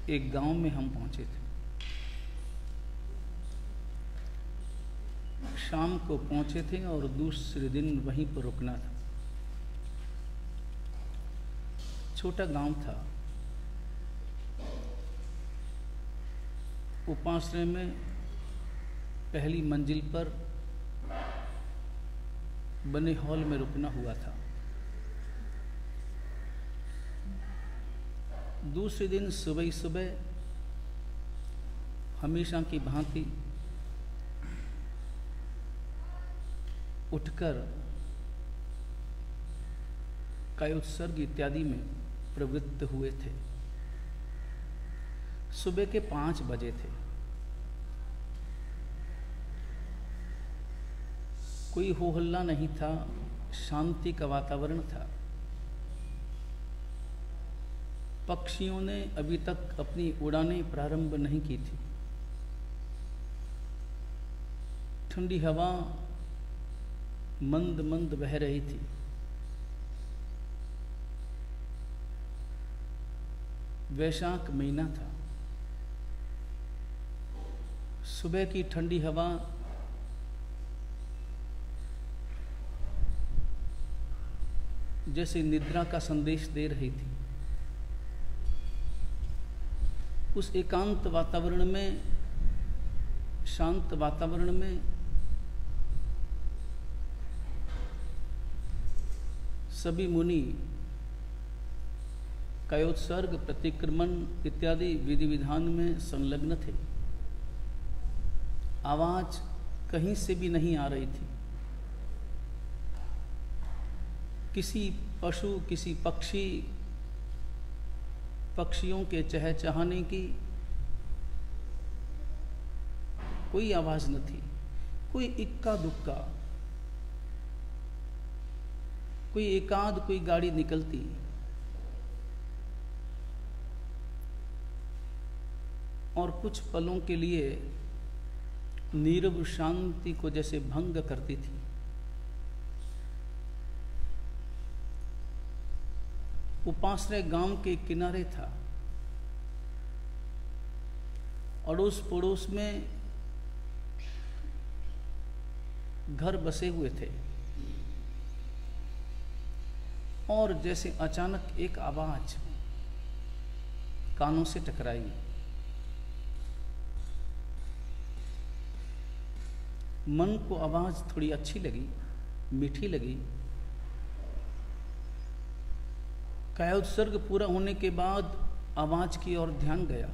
एक गांव में हम पहुंचे थे। शाम को पहुंचे थे और दूसरे दिन वहीं पर रुकना था। छोटा गांव था। उपाश्रय में पहली मंजिल पर बने हॉल में रुकना हुआ था। दूसरे दिन सुबह ही सुबह हमेशा की भांति उठकर कायोत्सर्ग इत्यादि में प्रवृत्त हुए थे। सुबह के 5 बजे थे। कोई हो हल्ला नहीं था, शांति का वातावरण था। पक्षियों ने अभी तक अपनी उड़ानें प्रारंभ नहीं की थी। ठंडी हवा मंद मंद बह रही थी। वैशाख महीना था। सुबह की ठंडी हवा जैसे निद्रा का संदेश दे रही थी। उस एकांत वातावरण में, शांत वातावरण में सभी मुनि कायोत्सर्ग, प्रतिक्रमण इत्यादि विधि विधान में संलग्न थे। आवाज कहीं से भी नहीं आ रही थी। किसी पशु, किसी पक्षियों के चहचहाने की कोई आवाज न थी। कोई इक्का दुक्का, कोई एकाध कोई गाड़ी निकलती, और कुछ पलों के लिए नीरव शांति को जैसे भंग करती थी। उपाश्रय गांव के किनारे था। अड़ोस पड़ोस में घर बसे हुए थे। और जैसे अचानक एक आवाज कानों से टकराई। मन को आवाज थोड़ी अच्छी लगी, मीठी लगी। कायोत्सर्ग पूरा होने के बाद आवाज की ओर ध्यान गया।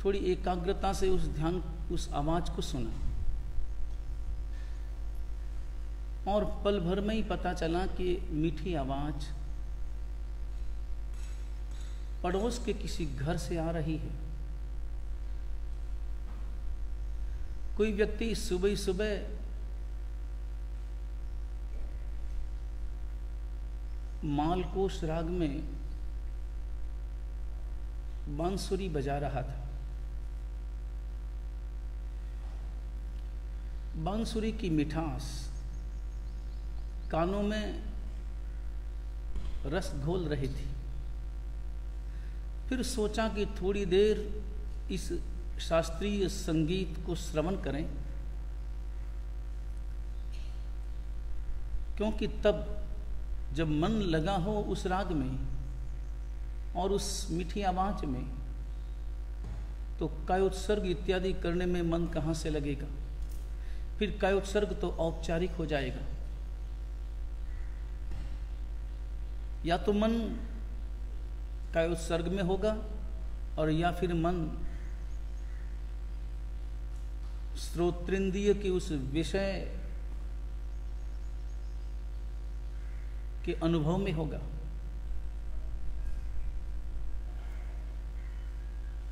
थोड़ी एकाग्रता से उस आवाज को सुना, और पल भर में ही पता चला कि मीठी आवाज पड़ोस के किसी घर से आ रही है। कोई व्यक्ति सुबह सुबह मालकोस राग में बांसुरी बजा रहा था। बांसुरी की मिठास कानों में रस घोल रही थी। फिर सोचा कि थोड़ी देर इस शास्त्रीय संगीत को श्रवण करें, क्योंकि तब जब मन लगा हो उस राग में और उस मीठी आवाज में, तो कायोत्सर्ग इत्यादि करने में मन कहाँ से लगेगा। फिर कायोत्सर्ग तो औपचारिक हो जाएगा। या तो मन कायोत्सर्ग में होगा, और या फिर मन श्रोत्रेंद्रिय के उस विषय के अनुभव में होगा।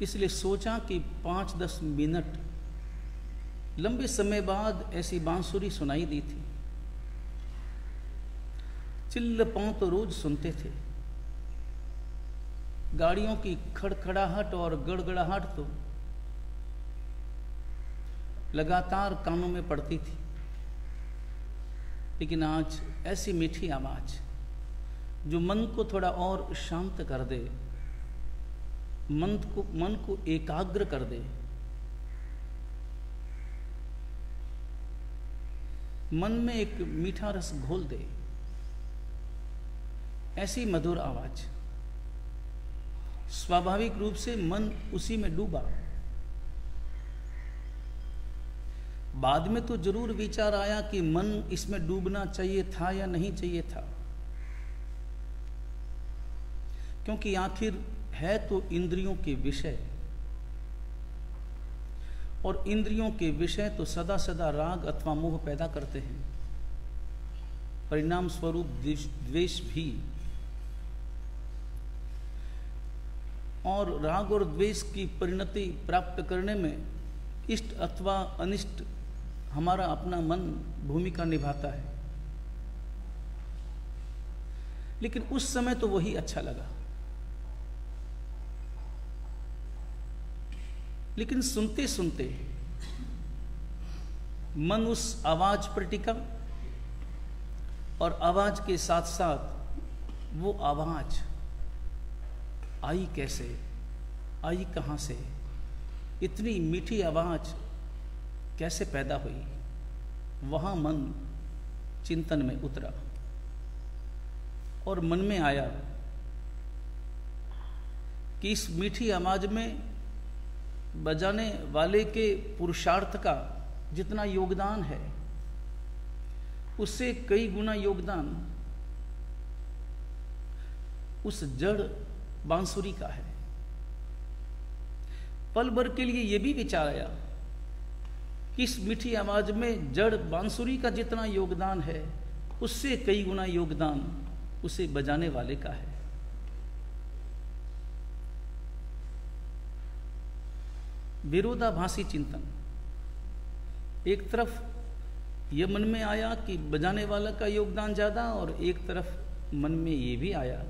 इसलिए सोचा कि 5-10 मिनट, लंबे समय बाद ऐसी बांसुरी सुनाई दी थी। चिल्ल पांव तो रोज सुनते थे। गाड़ियों की खड़खड़ाहट और गड़गड़ाहट तो लगातार कानों में पड़ती थी। लेकिन आज ऐसी मीठी आवाज, जो मन को थोड़ा और शांत कर दे, मन को एकाग्र कर दे, मन में एक मीठा रस घोल दे, ऐसी मधुर आवाज। स्वाभाविक रूप से मन उसी में डूबा। बाद में तो जरूर विचार आया कि मन इसमें डूबना चाहिए था या नहीं चाहिए था, क्योंकि आखिर है तो इंद्रियों के विषय, और इंद्रियों के विषय तो सदा सदा राग अथवा मोह पैदा करते हैं, परिणाम स्वरूप द्वेष भी। और राग और द्वेष की परिणति प्राप्त करने में इष्ट अथवा अनिष्ट हमारा अपना मन भूमिका निभाता है। लेकिन उस समय तो वही अच्छा लगा, लेकिन सुनते सुनते मन उस आवाज पर टिका, और आवाज के साथ साथ वो आवाज आई कैसे, आई कहां से, इतनी मीठी आवाज कैसे पैदा हुई, वहां मन चिंतन में उतरा। और मन में आया कि इस मीठी आवाज में बजाने वाले के पुरुषार्थ का जितना योगदान है, उससे कई गुना योगदान उस जड़ बांसुरी का है। पल भर के लिए यह भी विचार आया कि इस मीठी आवाज में जड़ बांसुरी का जितना योगदान है, उससे कई गुना योगदान उसे बजाने वाले का है। विरोधाभासी चिंतन। एक तरफ यह मन में आया कि बजाने वाला का योगदान ज्यादा, और एक तरफ मन में यह भी आया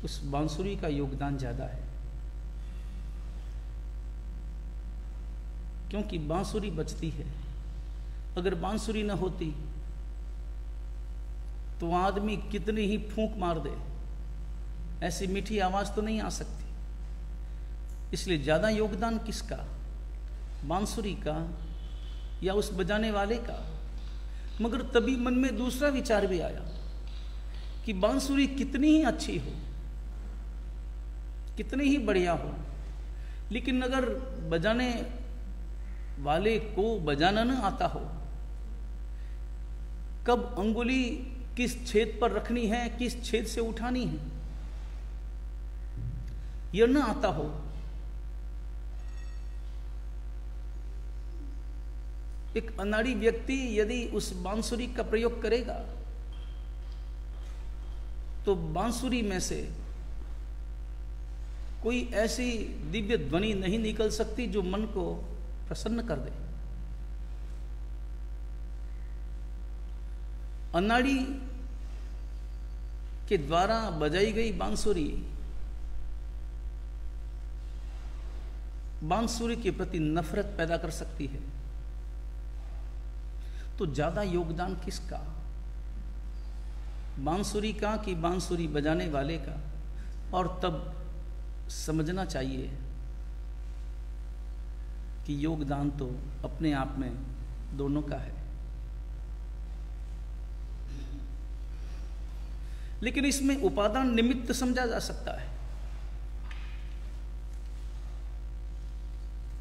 उस बांसुरी का योगदान ज्यादा है, क्योंकि बांसुरी बजती है। अगर बांसुरी न होती तो आदमी कितनी ही फूंक मार दे, ऐसी मीठी आवाज तो नहीं आ सकती। इसलिए ज्यादा योगदान किसका, बांसुरी का या उस बजाने वाले का। मगर तभी मन में दूसरा विचार भी आया कि बांसुरी कितनी ही अच्छी हो, कितनी ही बढ़िया हो, लेकिन अगर बजाने वाले को बजाना न आता हो, कब अंगुली किस छेद पर रखनी है, किस छेद से उठानी है, यह न आता हो, एक अनाड़ी व्यक्ति यदि उस बांसुरी का प्रयोग करेगा तो बांसुरी में से कोई ऐसी दिव्य ध्वनि नहीं निकल सकती जो मन को प्रसन्न कर दे। अनाड़ी के द्वारा बजाई गई बांसुरी के प्रति नफरत पैदा कर सकती है। तो ज्यादा योगदान किसका, बांसुरी का कि बांसुरी बजाने वाले का? और तब समझना चाहिए कि योगदान तो अपने आप में दोनों का है, लेकिन इसमें उपादान निमित्त समझा जा सकता है।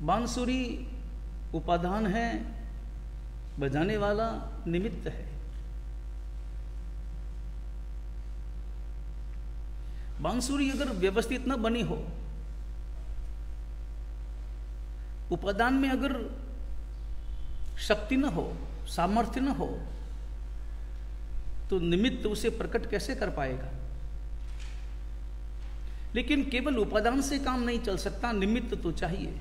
बांसुरी उपादान है, बजाने वाला निमित्त है। बांसुरी अगर व्यवस्थित न बनी हो, उपादान में अगर शक्ति न हो, सामर्थ्य न हो, तो निमित्त उसे प्रकट कैसे कर पाएगा? लेकिन केवल उपादान से काम नहीं चल सकता, निमित्त तो चाहिए।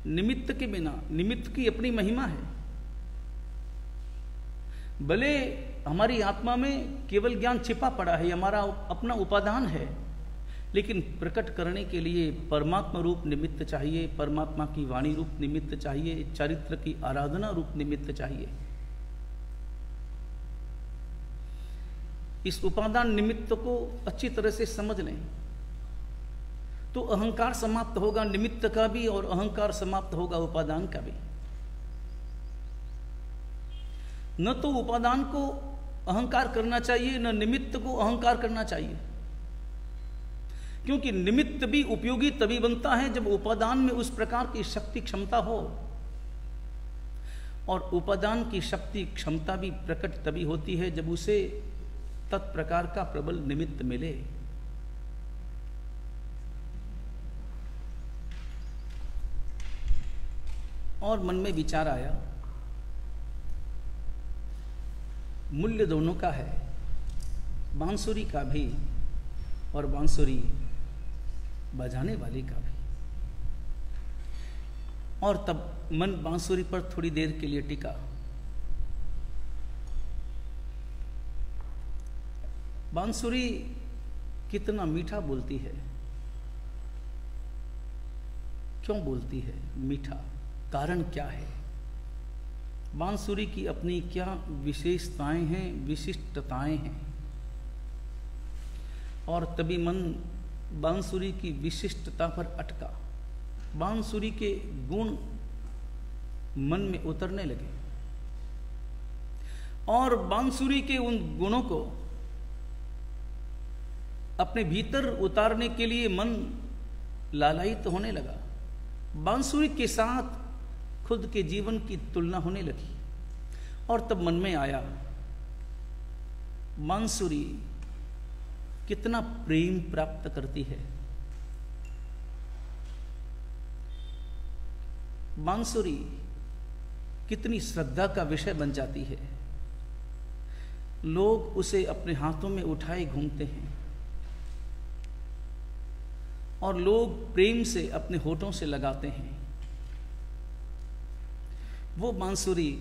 निमित्त के बिना, निमित्त की अपनी महिमा है। भले हमारी आत्मा में केवल ज्ञान छिपा पड़ा है, हमारा अपना उपादान है, लेकिन प्रकट करने के लिए परमात्मा रूप निमित्त चाहिए, परमात्मा की वाणी रूप निमित्त चाहिए, चरित्र की आराधना रूप निमित्त चाहिए। इस उपादान निमित्त को अच्छी तरह से समझ लें तो अहंकार समाप्त होगा निमित्त का भी, और अहंकार समाप्त होगा उपादान का भी। न तो उपादान को अहंकार करना चाहिए, न निमित्त को अहंकार करना चाहिए, क्योंकि निमित्त भी उपयोगी तभी बनता है जब उपादान में उस प्रकार की शक्ति क्षमता हो, और उपादान की शक्ति क्षमता भी प्रकट तभी होती है जब उसे तत्प्रकार का प्रबल निमित्त मिले। और मन में विचार आया, मूल्य दोनों का है, बांसुरी का भी और बांसुरी बजाने वाले का भी। और तब मन बांसुरी पर थोड़ी देर के लिए टिका। बांसुरी कितना मीठा बोलती है, क्यों बोलती है मीठा, कारण क्या है, बांसुरी की अपनी क्या विशेषताएं हैं, विशिष्टताएं हैं। और तभी मन बांसुरी की विशिष्टता पर अटका, बांसुरी के गुण मन में उतरने लगे, और बांसुरी के उन गुणों को अपने भीतर उतारने के लिए मन लालायित होने लगा। बांसुरी के साथ खुद के जीवन की तुलना होने लगी, और तब मन में आया, बांसुरी कितना प्रेम प्राप्त करती है, बांसुरी कितनी श्रद्धा का विषय बन जाती है। लोग उसे अपने हाथों में उठाए घूमते हैं, और लोग प्रेम से अपने होठों से लगाते हैं। वो बांसुरी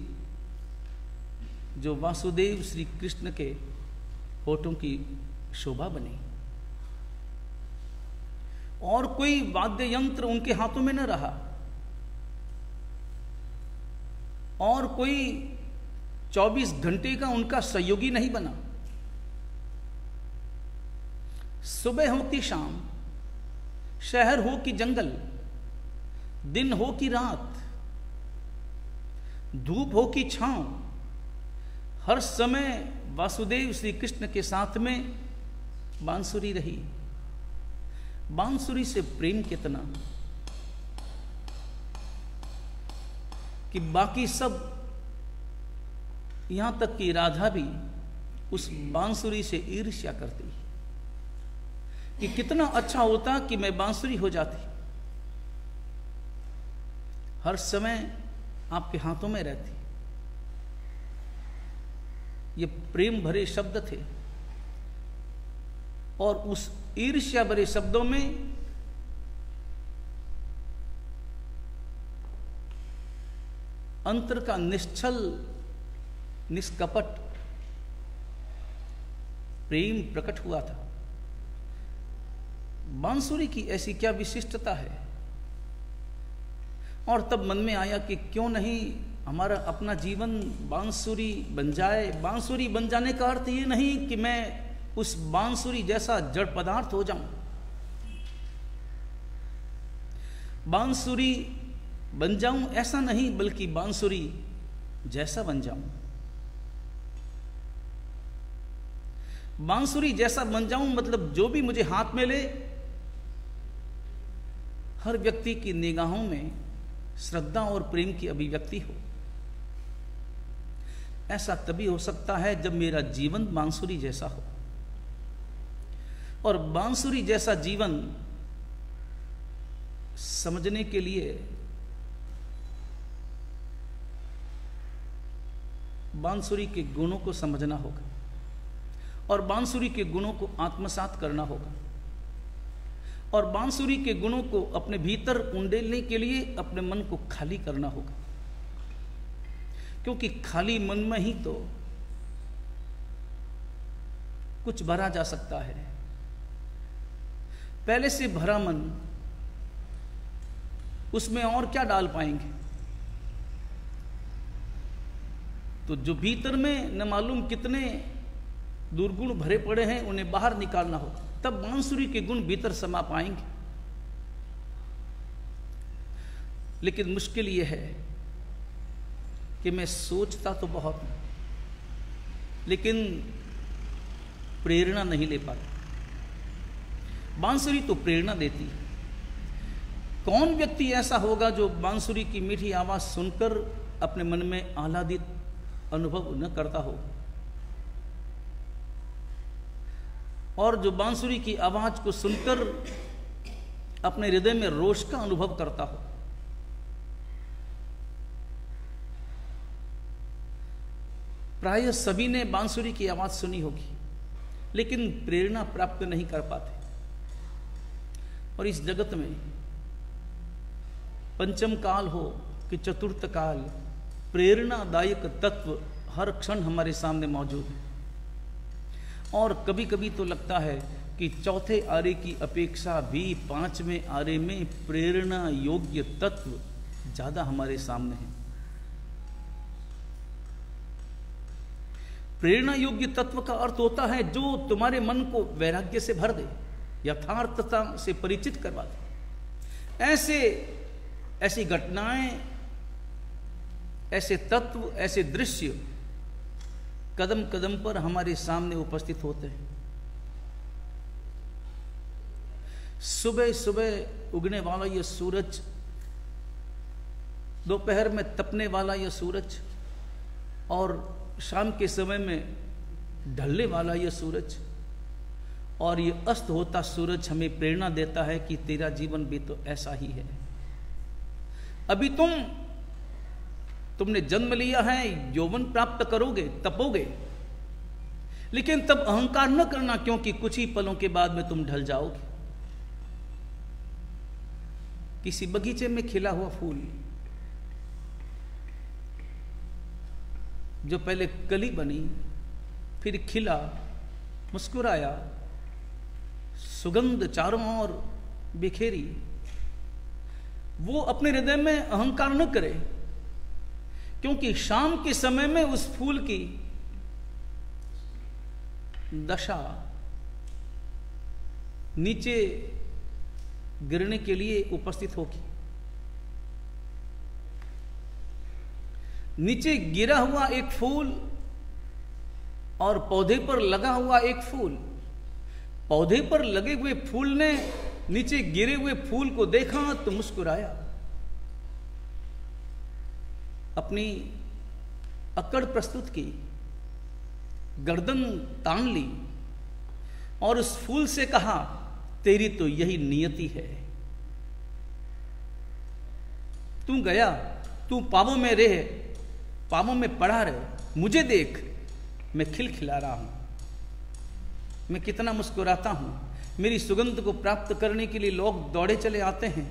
जो वासुदेव श्री कृष्ण के होठों की शोभा बनी, और कोई वाद्य यंत्र उनके हाथों में न रहा, और कोई 24 घंटे का उनका सहयोगी नहीं बना। सुबह हो कि शाम, शहर हो कि जंगल, दिन हो कि रात, धूप हो कि छांव, हर समय वासुदेव श्री कृष्ण के साथ में बांसुरी रही। बांसुरी से प्रेम कितना कि बाकी सब, यहां तक कि राधा भी उस बांसुरी से ईर्ष्या करती कि कितना अच्छा होता कि मैं बांसुरी हो जाती, हर समय आपके हाथों में रहती। ये प्रेम भरे शब्द थे, और उस ईर्ष्या भरे शब्दों में अंतर का निश्चल निष्कपट प्रेम प्रकट हुआ था। बांसुरी की ऐसी क्या विशिष्टता है। और तब मन में आया कि क्यों नहीं हमारा अपना जीवन बांसुरी बन जाए। बांसुरी बन जाने का अर्थ ये नहीं कि मैं उस बांसुरी जैसा जड़ पदार्थ हो जाऊं। बांसुरी बन जाऊं ऐसा नहीं, बल्कि बांसुरी जैसा बन जाऊं। बांसुरी जैसा बन जाऊं मतलब जो भी मुझे हाथ में ले, हर व्यक्ति की निगाहों में श्रद्धा और प्रेम की अभिव्यक्ति हो। ऐसा तभी हो सकता है जब मेरा जीवन बांसुरी जैसा हो। और बांसुरी जैसा जीवन समझने के लिए बांसुरी के गुणों को समझना होगा, और बांसुरी के गुणों को आत्मसात करना होगा, और बांसुरी के गुणों को अपने भीतर उंडेलने के लिए अपने मन को खाली करना होगा। क्योंकि खाली मन में ही तो कुछ भरा जा सकता है। पहले से भरा मन, उसमें और क्या डाल पाएंगे? तो जो भीतर में न मालूम कितने दुर्गुण भरे पड़े हैं, उन्हें बाहर निकालना हो, तब बांसुरी के गुण भीतर समा पाएंगे। लेकिन मुश्किल यह है कि मैं सोचता तो बहुत हूं, लेकिन प्रेरणा नहीं ले पाता। बांसुरी तो प्रेरणा देती है। कौन व्यक्ति ऐसा होगा जो बांसुरी की मीठी आवाज सुनकर अपने मन में आह्लादित अनुभव न करता हो, और जो बांसुरी की आवाज को सुनकर अपने हृदय में रोष का अनुभव करता हो। प्रायः सभी ने बांसुरी की आवाज सुनी होगी, लेकिन प्रेरणा प्राप्त नहीं कर पाते। और इस जगत में पंचम काल हो कि चतुर्थ काल, प्रेरणादायक तत्व हर क्षण हमारे सामने मौजूद है। और कभी कभी तो लगता है कि चौथे आरे की अपेक्षा भी पांचवें आरे में प्रेरणा योग्य तत्व ज्यादा हमारे सामने है। प्रेरणा योग्य तत्व का अर्थ होता है जो तुम्हारे मन को वैराग्य से भर दे, यथार्थता से परिचित करवा दे। ऐसी घटनाएं, ऐसे तत्व, ऐसे दृश्य कदम कदम पर हमारे सामने उपस्थित होते हैं। सुबह सुबह उगने वाला यह सूरज, दोपहर में तपने वाला यह सूरज, और शाम के समय में ढलने वाला यह सूरज, और यह अस्त होता सूरज हमें प्रेरणा देता है कि तेरा जीवन भी तो ऐसा ही है। अभी तुमने जन्म लिया है, यौवन प्राप्त करोगे, तपोगे, लेकिन तब अहंकार न करना, क्योंकि कुछ ही पलों के बाद में तुम ढल जाओगे। किसी बगीचे में खिला हुआ फूल जो पहले कली बनी, फिर खिला, मुस्कुराया, सुगंध चारों ओर बिखेरी, वो अपने हृदय में अहंकार न करे, क्योंकि शाम के समय में उस फूल की दशा नीचे गिरने के लिए उपस्थित होगी। नीचे गिरा हुआ एक फूल और पौधे पर लगा हुआ एक फूल, पौधे पर लगे हुए फूल ने नीचे गिरे हुए फूल को देखा तो मुस्कुराया, अपनी अकड़ प्रस्तुत की, गर्दन तान ली और उस फूल से कहा, तेरी तो यही नियति है। तू गया, तू पावों में रहे, पावों में पड़ा रहे, मुझे देख, मैं खिलखिला रहा हूं, मैं कितना मुस्कुराता हूं। मेरी सुगंध को प्राप्त करने के लिए लोग दौड़े चले आते हैं।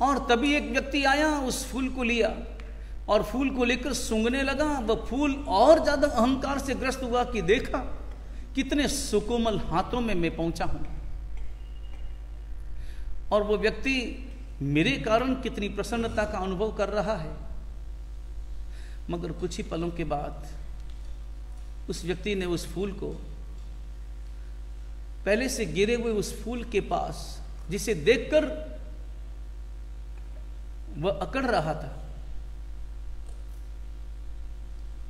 और तभी एक व्यक्ति आया, उस फूल को लिया और फूल को लेकर सूंघने लगा। वह फूल और ज्यादा अहंकार से ग्रस्त हुआ कि देखा कितने सुकोमल हाथों में मैं पहुंचा हूं, और वो व्यक्ति मेरे कारण कितनी प्रसन्नता का अनुभव कर रहा है। मगर कुछ ही पलों के बाद उस व्यक्ति ने उस फूल को, पहले से गिरे हुए उस फूल के पास, जिसे देखकर वह अकड़ रहा था,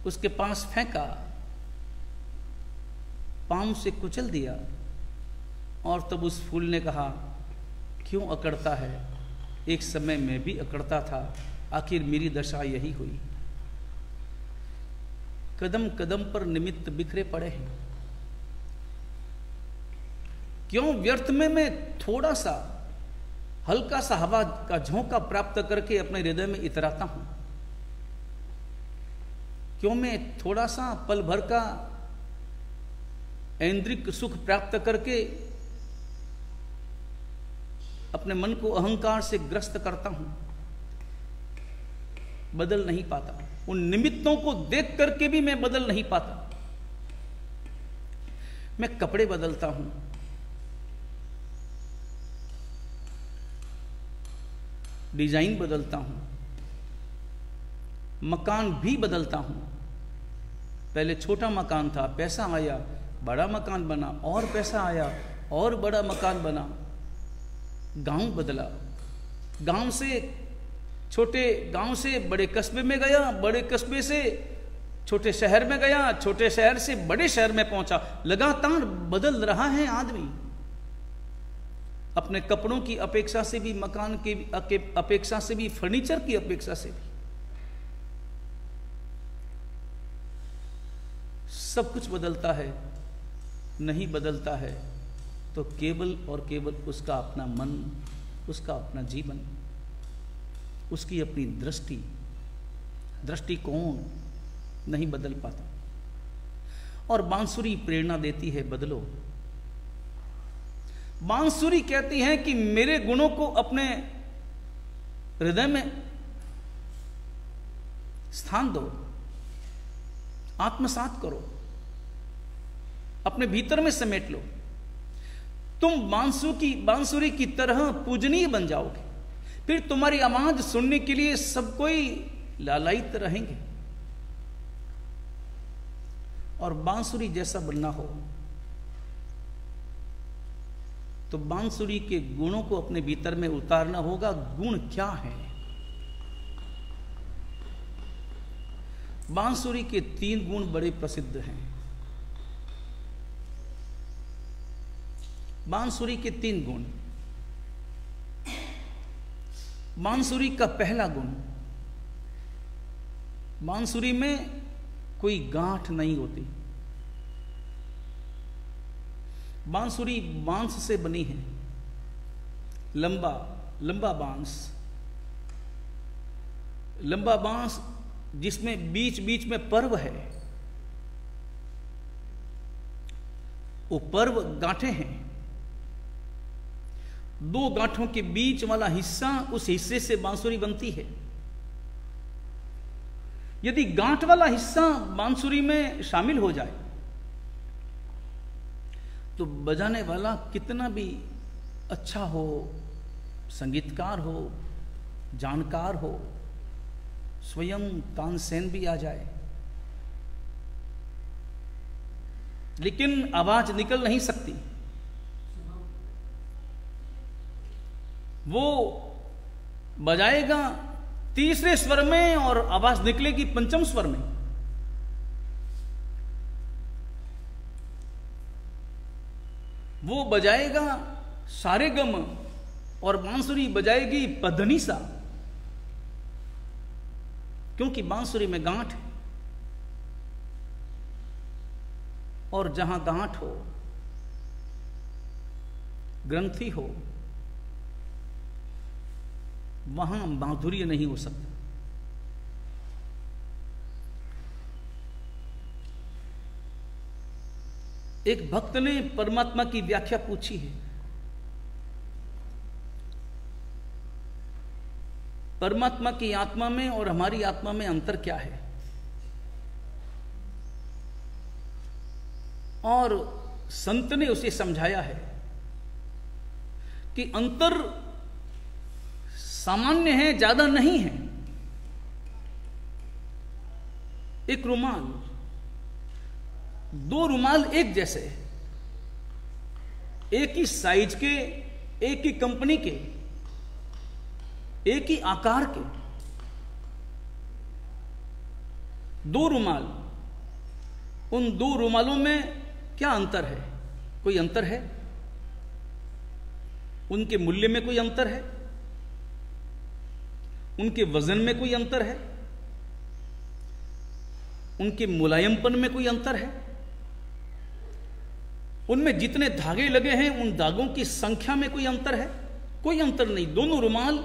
उसके पास फेंका, पांव से कुचल दिया, और तब उस फूल ने कहा, क्यों अकड़ता है? एक समय मैं भी अकड़ता था, आखिर मेरी दशा यही हुई। कदम कदम पर निमित्त बिखरे पड़े हैं। क्यों व्यर्थ में मैं थोड़ा सा, हल्का सा हवा का झोंका प्राप्त करके अपने हृदय में इतराता हूं? क्यों मैं थोड़ा सा पल भर का ऐन्द्रिक सुख प्राप्त करके अपने मन को अहंकार से ग्रस्त करता हूं? बदल नहीं पाता। उन निमित्तों को देख करके भी मैं बदल नहीं पाता। मैं कपड़े बदलता हूं, डिजाइन बदलता हूं, मकान भी बदलता हूं। पहले छोटा मकान था, पैसा आया, बड़ा मकान बना, और पैसा आया और बड़ा मकान बना। गांव बदला, गांव से छोटे गांव से बड़े कस्बे में गया, बड़े कस्बे से छोटे शहर में गया, छोटे शहर से बड़े शहर में पहुंचा। लगातार बदल रहा है आदमी, अपने कपड़ों की अपेक्षा से भी, मकान की अपेक्षा से भी, फर्नीचर की अपेक्षा से भी। सब कुछ बदलता है। नहीं बदलता है तो केवल और केवल उसका अपना मन, उसका अपना जीवन, उसकी अपनी दृष्टिकोण नहीं बदल पाता। और बांसुरी प्रेरणा देती है, बदलो। बांसुरी कहती है कि मेरे गुणों को अपने हृदय में स्थान दो, आत्मसात करो, अपने भीतर में समेट लो। तुम बांसुरी की तरह पूजनीय बन जाओगे। फिर तुम्हारी आवाज सुनने के लिए सब कोई लालायित रहेंगे। और बांसुरी जैसा बनना हो तो बांसुरी के गुणों को अपने भीतर में उतारना होगा। गुण क्या है? बांसुरी के 3 गुण बड़े प्रसिद्ध हैं। बांसुरी के 3 गुण। बांसुरी का पहला गुण, बांसुरी में कोई गांठ नहीं होती। बांसुरी बांस से बनी है, लंबा बांस जिसमें बीच बीच में पर्व है। वो पर्व गांठें हैं। 2 गांठों के बीच वाला हिस्सा, उस हिस्से से बांसुरी बनती है। यदि गांठ वाला हिस्सा बांसुरी में शामिल हो जाए तो बजाने वाला कितना भी अच्छा हो, संगीतकार हो, जानकार हो, स्वयं तानसेन भी आ जाए, लेकिन आवाज निकल नहीं सकती। वो बजाएगा 3रे स्वर में और आवाज निकलेगी 5म स्वर में। वो बजाएगा सारे गम और बांसुरी बजाएगी पधनीसा, क्योंकि बांसुरी में गांठ है। और जहां गांठ हो, ग्रंथि हो, वहां माधुर्य नहीं हो सकता। एक भक्त ने परमात्मा की व्याख्या पूछी है। परमात्मा की आत्मा में और हमारी आत्मा में अंतर क्या है? और संत ने उसे समझाया है कि अंतर सामान्य है, ज्यादा नहीं है। एक रुमाल, 2 रुमाल एक जैसे, एक ही साइज के, एक ही कंपनी के, एक ही आकार के 2 रुमाल। उन 2 रुमालों में क्या अंतर है? कोई अंतर है? उनके मूल्य में कोई अंतर है? उनके वजन में कोई अंतर है? उनके मुलायमपन में कोई अंतर है? उनमें जितने धागे लगे हैं उन धागों की संख्या में कोई अंतर है? कोई अंतर नहीं। दोनों रुमाल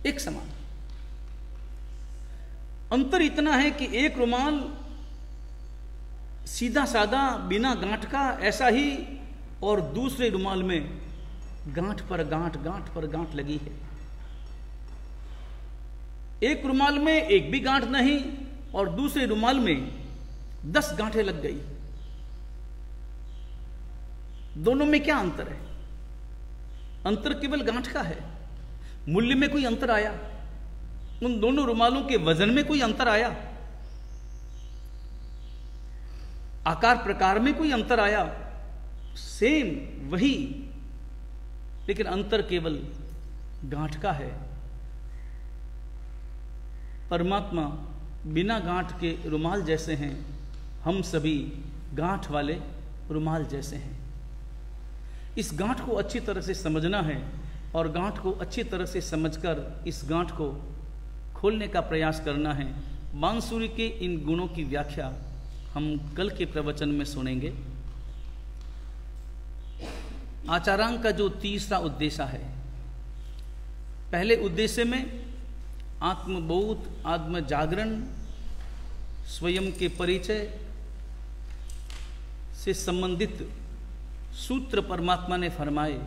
एक समान। अंतर इतना है कि एक रुमाल सीधा साधा बिना गांठ का ऐसा ही, और दूसरे रुमाल में गांठ पर गांठ, गांठ पर गांठ लगी है। एक रुमाल में एक भी गांठ नहीं और दूसरे रुमाल में 10 गांठें लग गई। दोनों में क्या अंतर है? अंतर केवल गांठ का है। मूल्य में कोई अंतर आया? उन दोनों रुमालों के वजन में कोई अंतर आया? आकार प्रकार में कोई अंतर आया? सेम वही, लेकिन अंतर केवल गांठ का है। परमात्मा बिना गांठ के रुमाल जैसे हैं, हम सभी गांठ वाले रुमाल जैसे हैं। इस गांठ को अच्छी तरह से समझना है और गांठ को अच्छी तरह से समझकर इस गांठ को खोलने का प्रयास करना है। बांसुरी के इन गुणों की व्याख्या हम कल के प्रवचन में सुनेंगे। आचारांग का जो तीसरा उद्देश्य है, पहले उद्देश्य में आत्मबोध, आत्म जागरण, स्वयं के परिचय से संबंधित सूत्र परमात्मा ने फरमाए।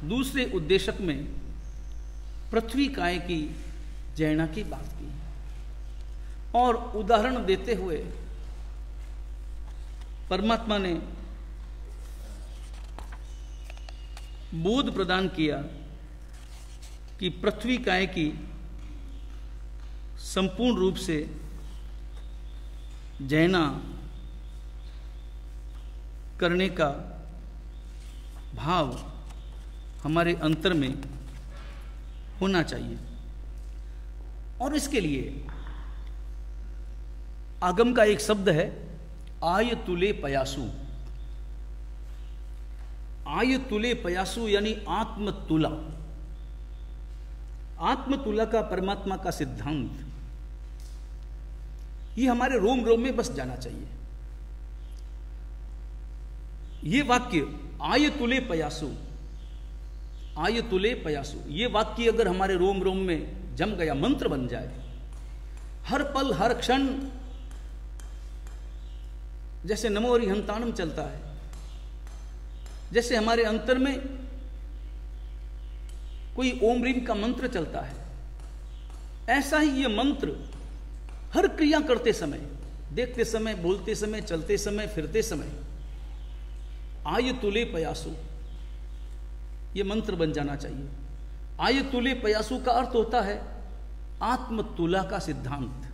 दूसरे उद्देश्य में पृथ्वी काय की जैना की बात की और उदाहरण देते हुए परमात्मा ने बोध प्रदान किया कि पृथ्वी काय की संपूर्ण रूप से जैना करने का भाव हमारे अंतर में होना चाहिए। और इसके लिए आगम का एक शब्द है आय तुले पयासु। आय तुले पयासु यानी आत्मतुला। आत्मतुला का परमात्मा का सिद्धांत ये हमारे रोम रोम में बस जाना चाहिए। ये वाक्य आय तुले पयासु, आय तुले पयासु, ये वाक्य अगर हमारे रोम रोम में जम गया, मंत्र बन जाए, हर पल हर क्षण जैसे नमो हरिहंताणम चलता है, जैसे हमारे अंतर में कोई ओम रीम का मंत्र चलता है, ऐसा ही ये मंत्र हर क्रिया करते समय, देखते समय, बोलते समय, चलते समय, फिरते समय आय तुले पयासु ये मंत्र बन जाना चाहिए। आय तुले पयासु का अर्थ होता है आत्मतुला का सिद्धांत।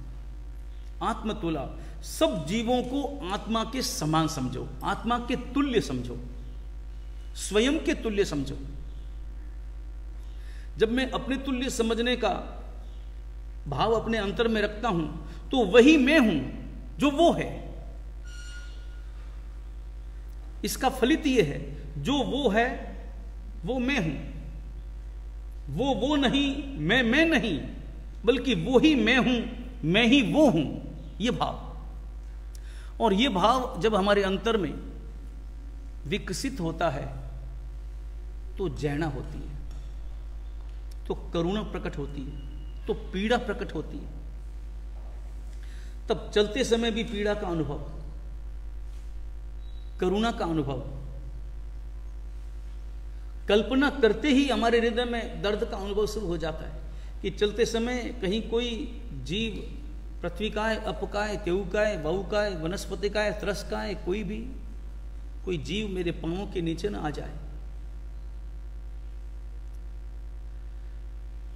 आत्मतुला, सब जीवों को आत्मा के समान समझो, आत्मा के तुल्य समझो, स्वयं के तुल्य समझो। जब मैं अपने तुल्य समझने का भाव अपने अंतर में रखता हूं तो वही मैं हूं जो वो है। इसका फलित यह है, जो वो है वो मैं हूं। वो नहीं, मैं नहीं, बल्कि वो ही मैं हूं, मैं ही वो हूं, ये भाव। और ये भाव जब हमारे अंतर में विकसित होता है तो जैना होती है, तो करुणा प्रकट होती है, तो पीड़ा प्रकट होती है। तब चलते समय भी पीड़ा का अनुभव, करुणा का अनुभव, कल्पना करते ही हमारे हृदय में दर्द का अनुभव शुरू हो जाता है कि चलते समय कहीं कोई जीव, पृथ्वी का है, अप का है, तेऊ का है, वायु का है, वनस्पति का है, त्रस का है, कोई जीव मेरे पांवों के नीचे ना आ जाए।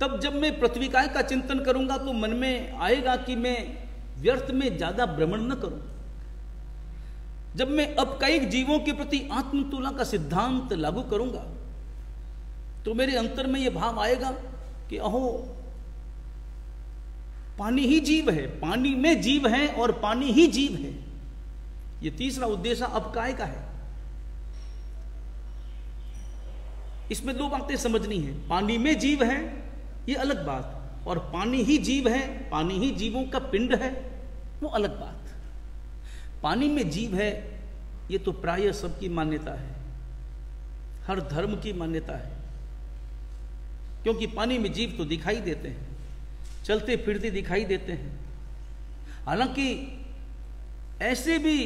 तब जब मैं पृथ्वी काय का चिंतन करूंगा तो मन में आएगा कि मैं व्यर्थ में ज्यादा भ्रमण न करूं। जब मैं अपकायिक जीवों के प्रति आत्मतुला का सिद्धांत लागू करूंगा तो मेरे अंतर में यह भाव आएगा कि अहो, पानी ही जीव है, पानी में जीव है और पानी ही जीव है। यह तीसरा उद्देश्य अपकाय का है। इसमें दो बातें समझनी है, पानी में जीव है ये अलग बात, और पानी ही जीव है, पानी ही जीवों का पिंड है, वो अलग बात। पानी में जीव है ये तो प्रायः सबकी मान्यता है, हर धर्म की मान्यता है, क्योंकि पानी में जीव तो दिखाई देते हैं, चलते फिरते दिखाई देते हैं। हालांकि ऐसे भी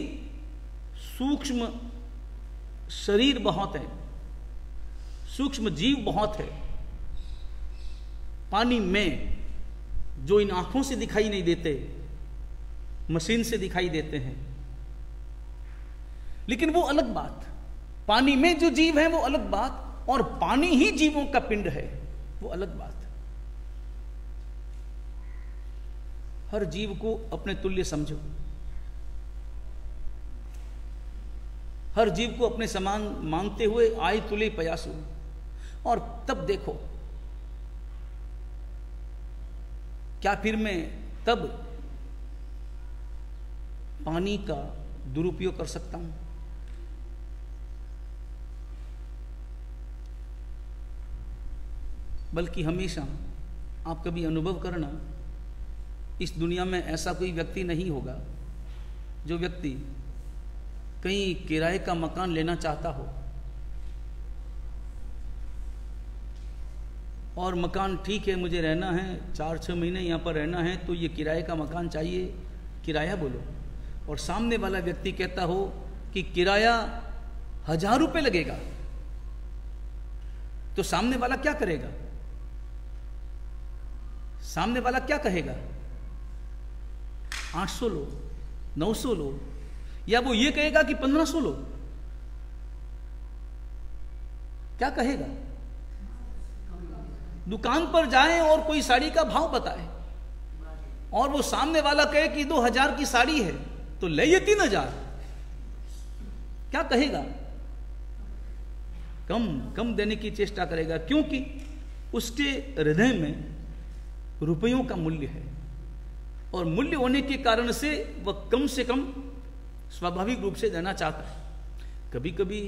सूक्ष्म शरीर बहुत है, सूक्ष्म जीव बहुत है पानी में, जो इन आंखों से दिखाई नहीं देते, मशीन से दिखाई देते हैं। लेकिन वो अलग बात, पानी में जो जीव है वो अलग बात, और पानी ही जीवों का पिंड है, वो अलग बात है। हर जीव को अपने तुल्य समझो, हर जीव को अपने समान मानते हुए आय तुले प्रयास हो, और तब देखो क्या फिर मैं तब पानी का दुरुपयोग कर सकता हूं? बल्कि हमेशा आप कभी अनुभव करना, इस दुनिया में ऐसा कोई व्यक्ति नहीं होगा जो व्यक्ति कहीं किराए का मकान लेना चाहता हो और मकान ठीक है, मुझे रहना है 4-6 महीने यहाँ पर रहना है, तो ये किराए का मकान चाहिए, किराया बोलो, और सामने वाला व्यक्ति कहता हो कि किराया 1000 रुपये लगेगा, तो सामने वाला क्या करेगा? सामने वाला क्या कहेगा? 800 लो, 900 लो, या वो ये कहेगा कि 1500 लो? क्या कहेगा? दुकान पर जाएं और कोई साड़ी का भाव बताए और वो सामने वाला कहे कि 2000 की साड़ी है, तो ले ये 3000, क्या कहेगा? कम कम देने की चेष्टा करेगा, क्योंकि उसके हृदय में रुपयों का मूल्य है, और मूल्य होने के कारण से वह कम से कम स्वाभाविक रूप से देना चाहता है। कभी कभी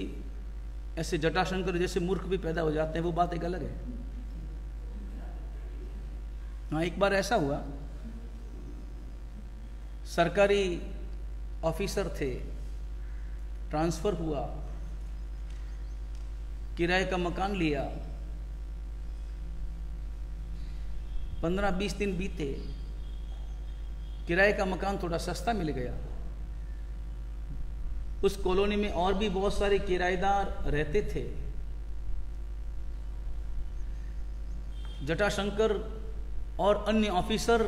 ऐसे जटाशंकर जैसे मूर्ख भी पैदा हो जाते हैं, वो बात एक अलग है। हाँ, एक बार ऐसा हुआ, सरकारी ऑफिसर थे, ट्रांसफर हुआ, किराए का मकान लिया, 15-20 दिन बीते, किराए का मकान थोड़ा सस्ता मिल गया। उस कॉलोनी में और भी बहुत सारे किराएदार रहते थे। जटाशंकर और अन्य ऑफिसर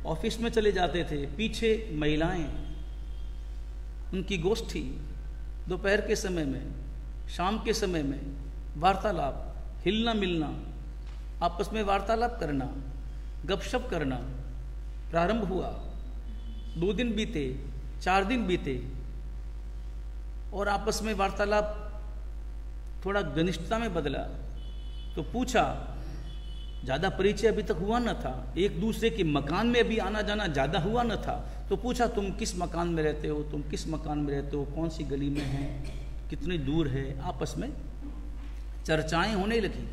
ऑफिस में चले जाते थे, पीछे महिलाएं, उनकी गोष्ठी, दोपहर के समय में, शाम के समय में वार्तालाप, हिलना मिलना, आपस में वार्तालाप करना, गपशप करना प्रारंभ हुआ। 2 दिन बीते, 4 दिन बीते, और आपस में वार्तालाप थोड़ा घनिष्ठता में बदला। तो पूछा, ज़्यादा परिचय अभी तक हुआ न था, एक दूसरे के मकान में अभी आना जाना ज़्यादा हुआ न था, तो पूछा तुम किस मकान में रहते हो, तुम किस मकान में रहते हो, कौन सी गली में है, कितनी दूर है। आपस में चर्चाएं होने लगी,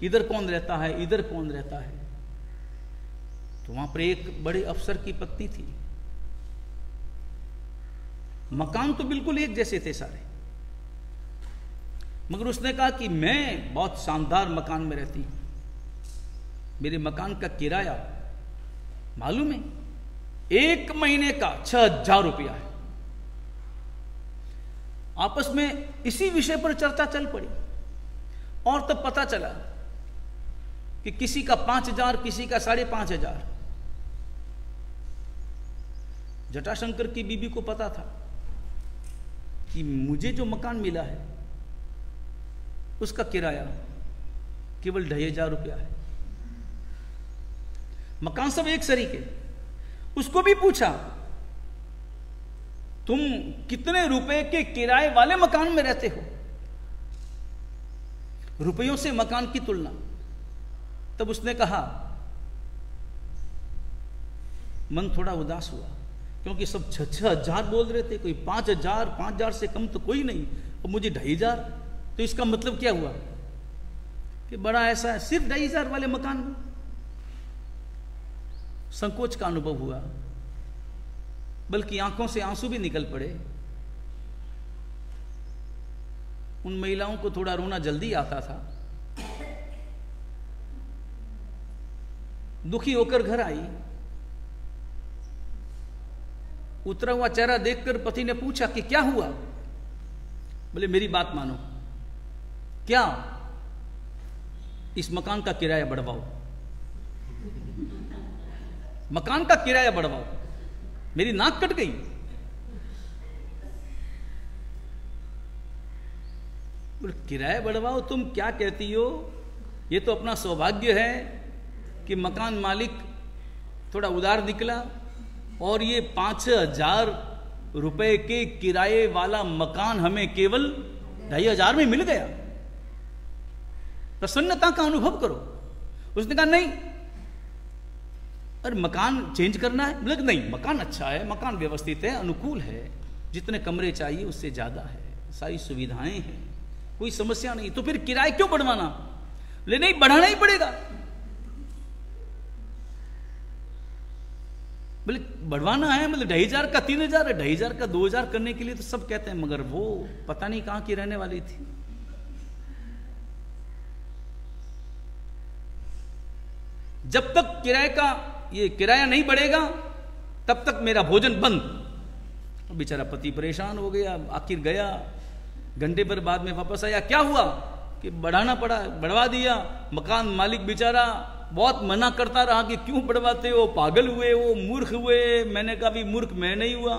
इधर कौन रहता है, इधर कौन रहता है। तो वहां पर एक बड़े अफसर की पत्नी थी, मकान तो बिल्कुल एक जैसे थे सारे, मगर उसने कहा कि मैं बहुत शानदार मकान में रहती हूं, मेरे मकान का किराया मालूम है 1 महीने का 6000 रुपया है। आपस में इसी विषय पर चर्चा चल पड़ी, और तब पता चला कि किसी का 5000, किसी का 5500। जटाशंकर की बीबी को पता था कि मुझे जो मकान मिला है उसका किराया केवल 2500 रुपया है। मकान सब एक सरीके। उसको भी पूछा, तुम कितने रुपए के किराए वाले मकान में रहते हो? रुपयों से मकान की तुलना। तब उसने कहा, मन थोड़ा उदास हुआ, क्योंकि सब 6,000 बोल रहे थे, कोई 5,000, 5,000 से कम तो कोई नहीं, और मुझे 2,500। तो इसका मतलब क्या हुआ कि बड़ा ऐसा सिर्फ 2,500 वाले मकान में संकोच का अनुभव हुआ, बल्कि आंखों से आंसू भी निकल पड़े। उन महिलाओं को थोड़ा रोना जल्दी आता था। दुखी होकर घर आई, उतरा हुआ चेहरा देखकर पति ने पूछा कि क्या हुआ? बोले, मेरी बात मानो। क्या? इस मकान का किराया बढ़वाओ, मकान का किराया बढ़वाओ। मेरी नाक कट गई। बोले, किराया बढ़वाओ, तुम क्या कहती हो? ये तो अपना सौभाग्य है कि मकान मालिक थोड़ा उदार निकला और ये 5,000 रुपए के किराए वाला मकान हमें केवल 2,500 में मिल गया। प्रसन्नता का अनुभव करो। उसने कहा नहीं, अरे मकान चेंज करना है? बोले नहीं, मकान अच्छा है, मकान व्यवस्थित है, अनुकूल है, जितने कमरे चाहिए उससे ज्यादा है, सारी सुविधाएं हैं, कोई समस्या नहीं, तो फिर किराया क्यों बढ़वाना? बोले नहीं, बढ़ाना ही पड़ेगा। बोले बढ़वाना है, मतलब 2,500 का 3,000 है, 2,500 का 2,000 करने के लिए तो सब कहते हैं, मगर वो पता नहीं कहां की रहने वाली थी। जब तक किराया नहीं बढ़ेगा तब तक मेरा भोजन बंद। बेचारा पति परेशान हो गया, आखिर गया, घंटे भर बाद में वापस आया, क्या हुआ कि बढ़ाना पड़ा, बढ़वा दिया। मकान मालिक बेचारा बहुत मना करता रहा कि क्यों बढ़वाते हो, पागल हुए हो, मूर्ख हुए। मैंने कहा भी मूर्ख मैं नहीं हुआ,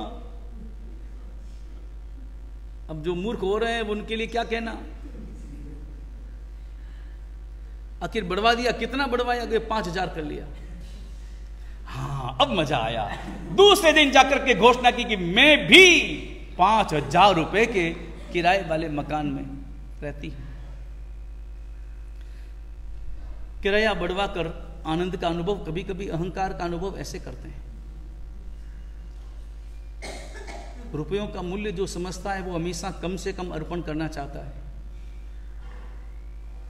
अब जो मूर्ख हो रहे हैं उनके लिए क्या कहना। आखिर बढ़वा दिया। कितना बढ़वाया? 5,000 कर लिया। हाँ, अब मजा आया। दूसरे दिन जाकर के घोषणा की कि मैं भी 5,000 रुपए के किराए वाले मकान में रहती हूं। किराया बढ़वा कर आनंद का अनुभव, कभी कभी अहंकार का अनुभव ऐसे करते हैं। रुपयों का मूल्य जो समझता है वो हमेशा कम से कम अर्पण करना चाहता है,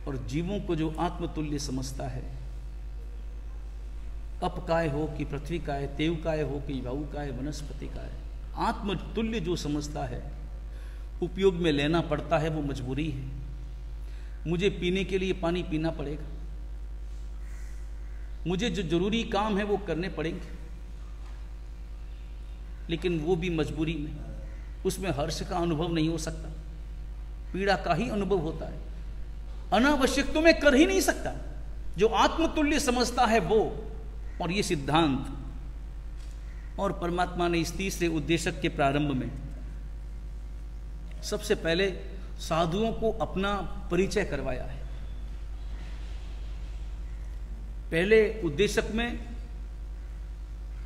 और जीवों को जो आत्मतुल्य समझता है, अप काय हो कि पृथ्वी काय, तेव काय हो कि वायु काय, वनस्पति काय, आत्मतुल्य जो समझता है, उपयोग में लेना पड़ता है वो मजबूरी है। मुझे पीने के लिए पानी पीना पड़ेगा, मुझे जो जरूरी काम है वो करने पड़ेंगे, लेकिन वो भी मजबूरी में, उसमें हर्ष का अनुभव नहीं हो सकता, पीड़ा का ही अनुभव होता है। अनावश्यक तो मैं कर ही नहीं सकता। जो आत्मतुल्य समझता है वो, और ये सिद्धांत और परमात्मा ने इस तीसरे उद्देशक के प्रारंभ में सबसे पहले साधुओं को अपना परिचय करवाया है। पहले उद्देशक में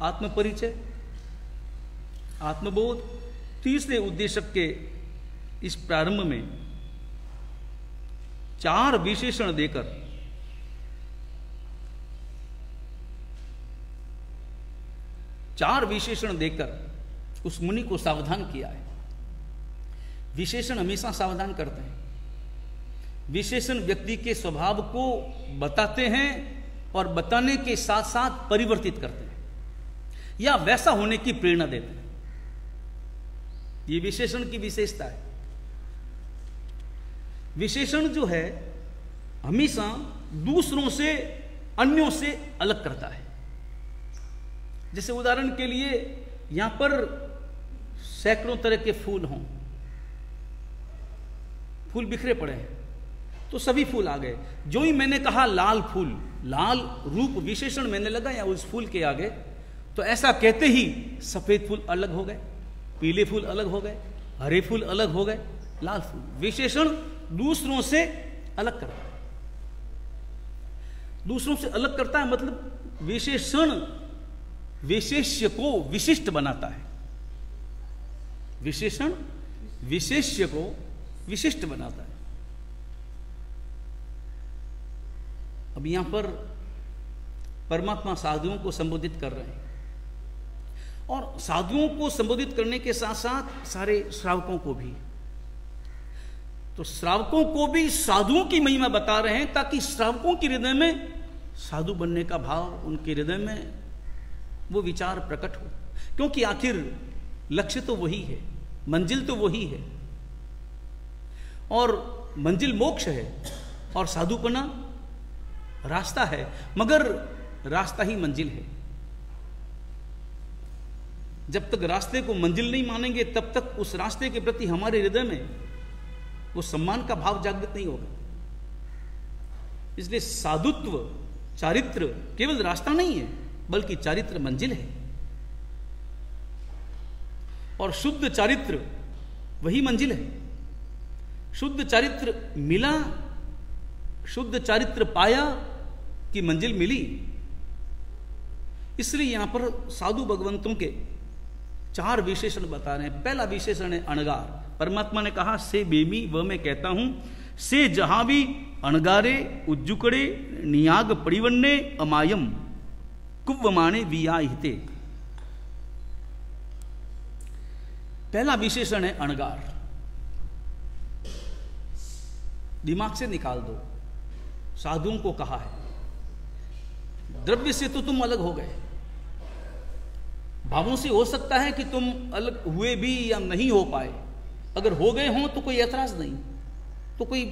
आत्म परिचय, आत्मबोध, तीसरे उद्देशक के इस प्रारंभ में 4 विशेषण देकर उस मुनि को सावधान किया है। विशेषण हमेशा सावधान करते हैं। विशेषण व्यक्ति के स्वभाव को बताते हैं और बताने के साथ साथ परिवर्तित करते हैं या वैसा होने की प्रेरणा देते हैं। यह विशेषण की विशेषता है। विशेषण जो है हमेशा दूसरों से, अन्यों से अलग करता है। जैसे उदाहरण के लिए यहां पर सैकड़ों तरह के फूल हों, फूल बिखरे पड़े हैं, तो सभी फूल आ गए। जो ही मैंने कहा लाल फूल, लाल रूप विशेषण मैंने लगाया उस फूल के आगे, तो ऐसा कहते ही सफेद फूल अलग हो गए, पीले फूल अलग हो गए, हरे फूल अलग हो गए, लाल फूल। विशेषण दूसरों से अलग करता है। दूसरों से अलग करता है मतलब विशेषण विशेष्य को विशिष्ट बनाता है। विशेषण विशेष्य को विशिष्ट बनाता है। अब यहां पर परमात्मा साधुओं को संबोधित कर रहे हैं, और साधुओं को संबोधित करने के साथ साथ सारे श्रावकों को भी। तो श्रावकों को भी साधुओं की महिमा बता रहे हैं, ताकि श्रावकों के हृदय में साधु बनने का भाव, उनके हृदय में वो विचार प्रकट हो। क्योंकि आखिर लक्ष्य तो वही है, मंजिल तो वही है, और मंजिल मोक्ष है और साधुपना रास्ता है, मगर रास्ता ही मंजिल है। जब तक रास्ते को मंजिल नहीं मानेंगे तब तक उस रास्ते के प्रति हमारे हृदय में वो सम्मान का भाव जागृत नहीं होगा। इसलिए साधुत्व, चारित्र केवल रास्ता नहीं है, बल्कि चारित्र मंजिल है, और शुद्ध चारित्र वही मंजिल है। शुद्ध चारित्र मिला, शुद्ध चारित्र पाया कि मंजिल मिली। इसलिए यहां पर साधु भगवंतों के 4 विशेषण बता रहे हैं। पहला विशेषण है अणगार। परमात्मा ने कहा से बेमी वह मैं कहता हूं, से जहां भी अणगारे उज्जुकड़े नियाग परिवन्ने अमायम कुव्वमाने वियाहिते। पहला विशेषण है अणगार। दिमाग से निकाल दो। साधुओं को कहा है द्रव्य से तो तुम अलग हो गए, भावों से हो सकता है कि तुम अलग हुए भी या नहीं हो पाए। अगर हो गए हों तो कोई ऐतराज नहीं, तो कोई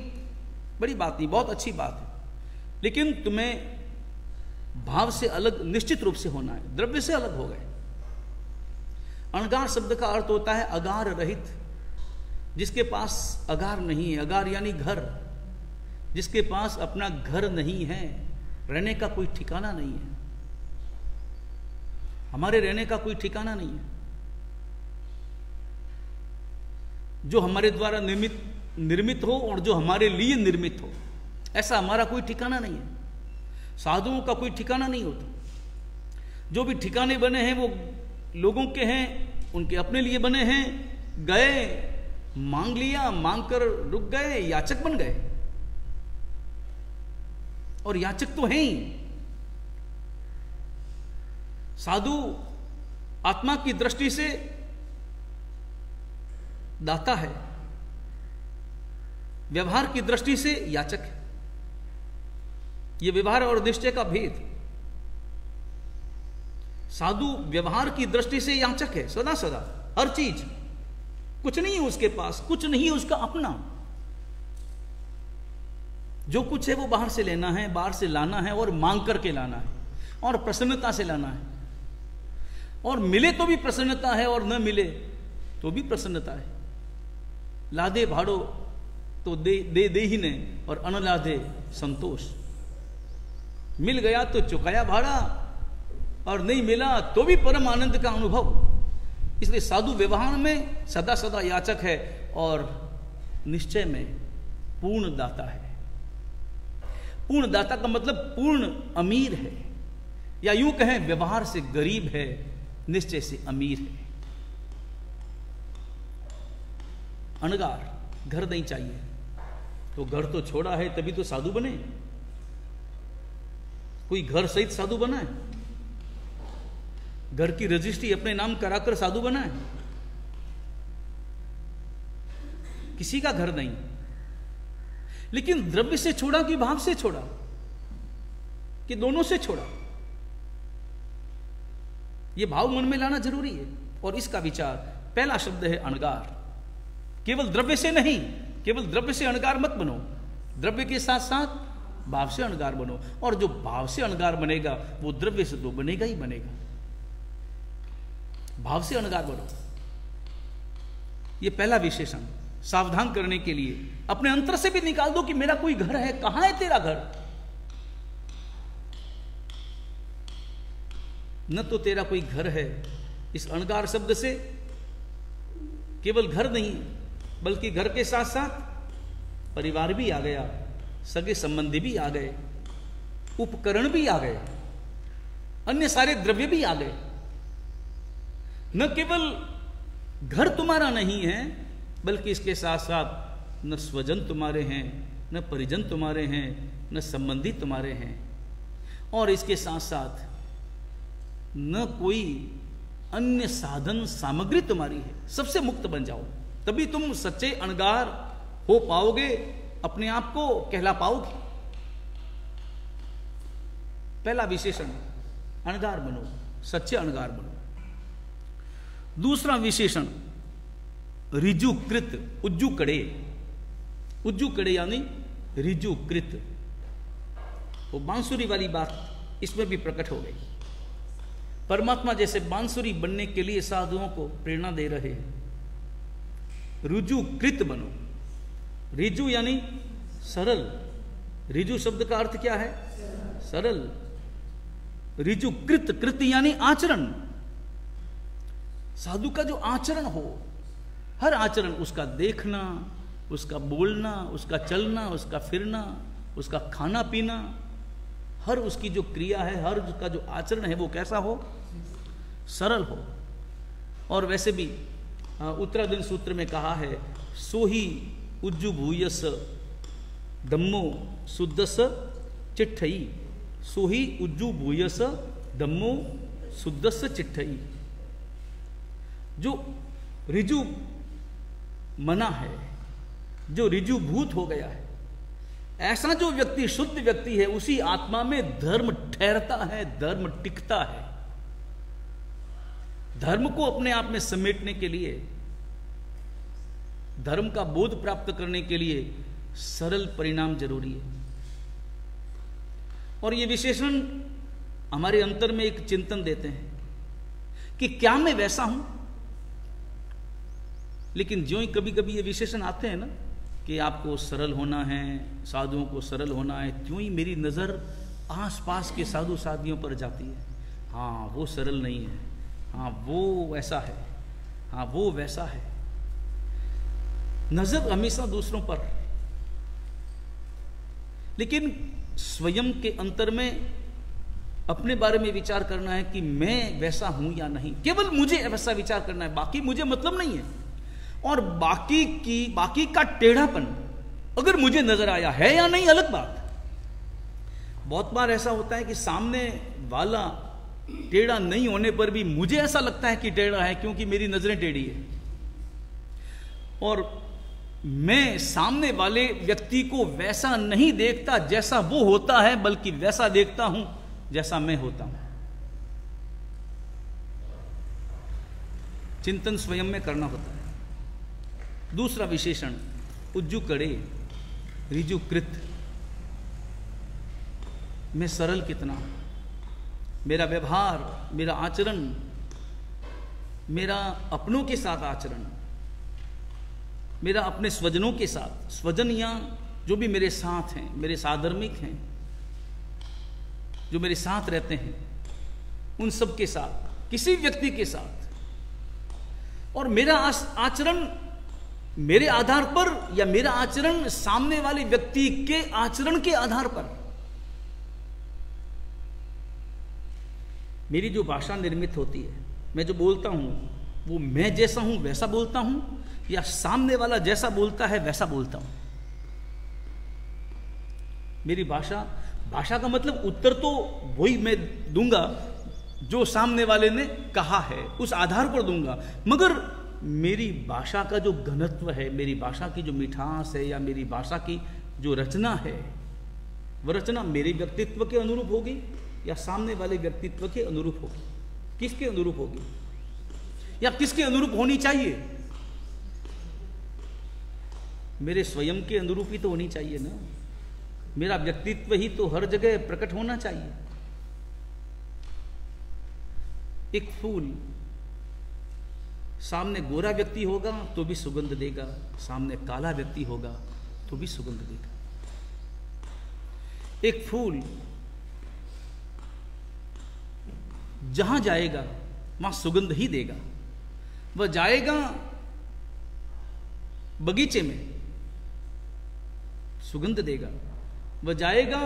बड़ी बात नहीं, बहुत अच्छी बात है। लेकिन तुम्हें भाव से अलग निश्चित रूप से होना है। द्रव्य से अलग हो गए। अणगार शब्द का अर्थ होता है अगार रहित, जिसके पास अगार नहीं है। अगार यानी घर, जिसके पास अपना घर नहीं है, रहने का कोई ठिकाना नहीं है। हमारे रहने का कोई ठिकाना नहीं है। जो हमारे द्वारा निर्मित हो और जो हमारे लिए निर्मित हो, ऐसा हमारा कोई ठिकाना नहीं है। साधुओं का कोई ठिकाना नहीं होता। जो भी ठिकाने बने हैं वो लोगों के हैं, उनके अपने लिए बने हैं। गए, मांग लिया, मांग कर रुक गए, याचक बन गए। और याचक तो हैं ही। साधु आत्मा की दृष्टि से दाता है, व्यवहार की दृष्टि से याचक है। यह व्यवहार और निश्चय का भेद। साधु व्यवहार की दृष्टि से याचक है, सदा सदा हर चीज। कुछ नहीं है उसके पास, कुछ नहीं है उसका अपना। जो कुछ है वो बाहर से लेना है, बाहर से लाना है और मांग करके लाना है और प्रसन्नता से लाना है। और मिले तो भी प्रसन्नता है और न मिले तो भी प्रसन्नता है। लादे भाड़ो तो दे ही ने और अनलादे संतोष। मिल गया तो चुकाया भाड़ा और नहीं मिला तो भी परम आनंद का अनुभव। इसलिए साधु व्यवहार में सदा सदा याचक है और निश्चय में पूर्ण दाता है। पूर्ण दाता का मतलब पूर्ण अमीर है, या यूं कहें व्यवहार से गरीब है, निश्चय से अमीर है। अणगार, घर नहीं चाहिए। तो घर तो छोड़ा है तभी तो साधु बने। कोई घर सहित साधु बना है? घर की रजिस्ट्री अपने नाम कराकर साधु बना है? किसी का घर नहीं। लेकिन द्रव्य से छोड़ा कि भाव से छोड़ा, कि दोनों से छोड़ा? यह भाव मन में लाना जरूरी है। और इसका विचार, पहला शब्द है अणगार। केवल द्रव्य से नहीं, केवल द्रव्य से अणगार मत बनो। द्रव्य के साथ साथ भाव से अणगार बनो। और जो भाव से अणगार बनेगा वो द्रव्य से तो बनेगा ही बनेगा। भाव से अणगार बनो। यह पहला विशेषण सावधान करने के लिए। अपने अंतर से भी निकाल दो कि मेरा कोई घर है। कहां है तेरा घर? न तो तेरा कोई घर है। इस अणगार शब्द से केवल घर नहीं, बल्कि घर के साथ साथ परिवार भी आ गया, सगे संबंधी भी आ गए, उपकरण भी आ गए, अन्य सारे द्रव्य भी आ गए। न केवल घर तुम्हारा नहीं है, बल्कि इसके साथ साथ न स्वजन तुम्हारे हैं, न परिजन तुम्हारे हैं, न संबंधी तुम्हारे हैं। और इसके साथ साथ न कोई अन्य साधन सामग्री तुम्हारी है। सबसे मुक्त बन जाओ, तभी तुम सच्चे अणगार हो पाओगे, अपने आप को कहला पाओगे। पहला विशेषण अणगार बनो, सच्चे अणगार बनो। दूसरा विशेषण ऋजुकृत, उज्जुकड़े। उज्जुकड़े यानी ऋजुकृत। वो बांसुरी वाली बात इसमें भी प्रकट हो गई। परमात्मा जैसे बांसुरी बनने के लिए साधुओं को प्रेरणा दे रहे हैं। ऋजुकृत बनो। ऋजु यानी सरल। ऋजु शब्द का अर्थ क्या है? सरल। ऋजुकृत, कृत यानी आचरण। साधु का जो आचरण हो, हर आचरण उसका देखना, उसका बोलना, उसका चलना, उसका फिरना, उसका खाना पीना, हर उसकी जो क्रिया है, हर उसका जो आचरण है वो कैसा हो? सरल हो। और वैसे भी उत्तराधीन सूत्र में कहा है, सोही उज्जु भूयस दम्मो शुद्धस चिट्ठई। सोही उज्जु भूयस दम्मो शुद्धस चिट्ठई। जो ऋजु मना है, जो ऋजु भूत हो गया है, ऐसा जो व्यक्ति शुद्ध व्यक्ति है, उसी आत्मा में धर्म ठहरता है, धर्म टिकता है। धर्म को अपने आप में समेटने के लिए, धर्म का बोध प्राप्त करने के लिए सरल परिणाम जरूरी है। और ये विशेषण हमारे अंतर में एक चिंतन देते हैं कि क्या मैं वैसा हूं? लेकिन ज्यों ही कभी कभी ये विशेषण आते हैं ना कि आपको सरल होना है, साधुओं को सरल होना है, त्यों ही मेरी नजर आसपास के साधु साधियों पर जाती है। हाँ वो सरल नहीं है, हाँ वो ऐसा है, हाँ वो वैसा है। नजर हमेशा दूसरों पर, लेकिन स्वयं के अंतर में अपने बारे में विचार करना है कि मैं वैसा हूं या नहीं। केवल मुझे वैसा विचार करना है, बाकी मुझे मतलब नहीं है। और बाकी का टेढ़ापन अगर मुझे नजर आया है या नहीं अलग बात। बहुत बार ऐसा होता है कि सामने वाला टेढ़ा नहीं होने पर भी मुझे ऐसा लगता है कि टेढ़ा है, क्योंकि मेरी नजरें टेढ़ी है। और मैं सामने वाले व्यक्ति को वैसा नहीं देखता जैसा वो होता है, बल्कि वैसा देखता हूं जैसा मैं होता हूं। चिंतन स्वयं में करना होता है। दूसरा विशेषण उज्जु कड़े ऋजु कृत। मैं सरल कितना हूं, मेरा व्यवहार, मेरा आचरण, मेरा अपनों के साथ आचरण, मेरा अपने स्वजनों के साथ, स्वजन या जो भी मेरे साथ हैं, मेरे साधर्मिक हैं, जो मेरे साथ रहते हैं, उन सब के साथ, किसी व्यक्ति के साथ, और मेरा आचरण मेरे आधार पर या मेरा आचरण सामने वाले व्यक्ति के आचरण के आधार पर। मेरी जो भाषा निर्मित होती है, मैं जो बोलता हूं वो मैं जैसा हूं वैसा बोलता हूं, या सामने वाला जैसा बोलता है वैसा बोलता हूं। मेरी भाषा का मतलब उत्तर तो वही मैं दूंगा जो सामने वाले ने कहा है, उस आधार पर दूंगा। मगर मेरी भाषा का जो घनत्व है, मेरी भाषा की जो मिठास है, या मेरी भाषा की जो रचना है, वह रचना मेरे व्यक्तित्व के अनुरूप होगी या सामने वाले व्यक्तित्व के अनुरूप होगी? किसके अनुरूप होगी, या किसके अनुरूप होनी चाहिए? मेरे स्वयं के अनुरूप ही तो होनी चाहिए ना। मेरा व्यक्तित्व ही तो हर जगह प्रकट होना चाहिए। एक फूल सामने गोरा व्यक्ति होगा तो भी सुगंध देगा, सामने काला व्यक्ति होगा तो भी सुगंध देगा। एक फूल जहां जाएगा वहां सुगंध ही देगा। वह जाएगा बगीचे में, सुगंध देगा। वह जाएगा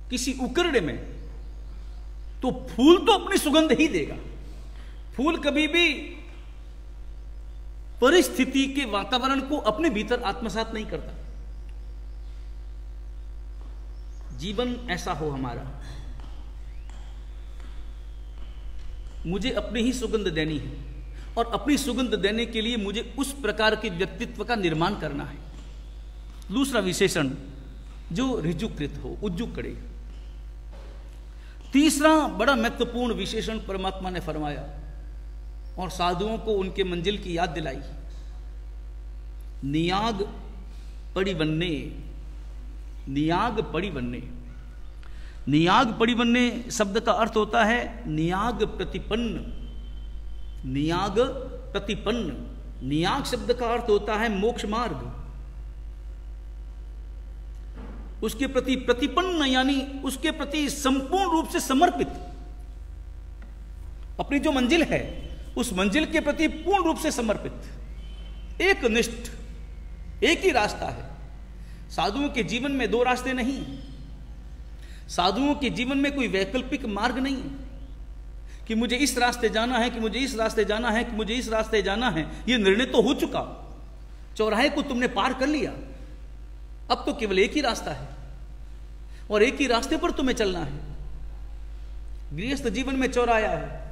किसी उकरड़े में, तो फूल तो अपनी सुगंध ही देगा। फूल कभी भी परिस्थिति के वातावरण को अपने भीतर आत्मसात नहीं करता। जीवन ऐसा हो हमारा, मुझे अपनी ही सुगंध देनी है, और अपनी सुगंध देने के लिए मुझे उस प्रकार के व्यक्तित्व का निर्माण करना है। दूसरा विशेषण जो ऋजुकृत हो, उज्जु कड़े। तीसरा बड़ा महत्वपूर्ण विशेषण परमात्मा ने फरमाया और साधुओं को उनके मंजिल की याद दिलाई। नियाग पड़िवन्ने, नियाग पड़िवन्ने। नियाग पड़िवन्ने शब्द का अर्थ होता है नियाग प्रतिपन्न, नियाग प्रतिपन्न। नियाग शब्द का अर्थ होता है मोक्ष मार्ग। उसके प्रति प्रतिपन्न यानी उसके प्रति संपूर्ण रूप से समर्पित। अपनी जो मंजिल है उस मंजिल के प्रति पूर्ण रूप से समर्पित, एकनिष्ठ, एक ही रास्ता है। साधुओं के जीवन में दो रास्ते नहीं हैं। साधुओं के जीवन में कोई वैकल्पिक मार्ग नहीं है कि मुझे इस रास्ते जाना है, कि मुझे इस रास्ते जाना है, कि मुझे इस रास्ते जाना है। यह निर्णय तो हो चुका, चौराहे को तुमने पार कर लिया, अब तो केवल एक ही रास्ता है और एक ही रास्ते पर तुम्हें चलना है। गृहस्थ जीवन में चौराया है।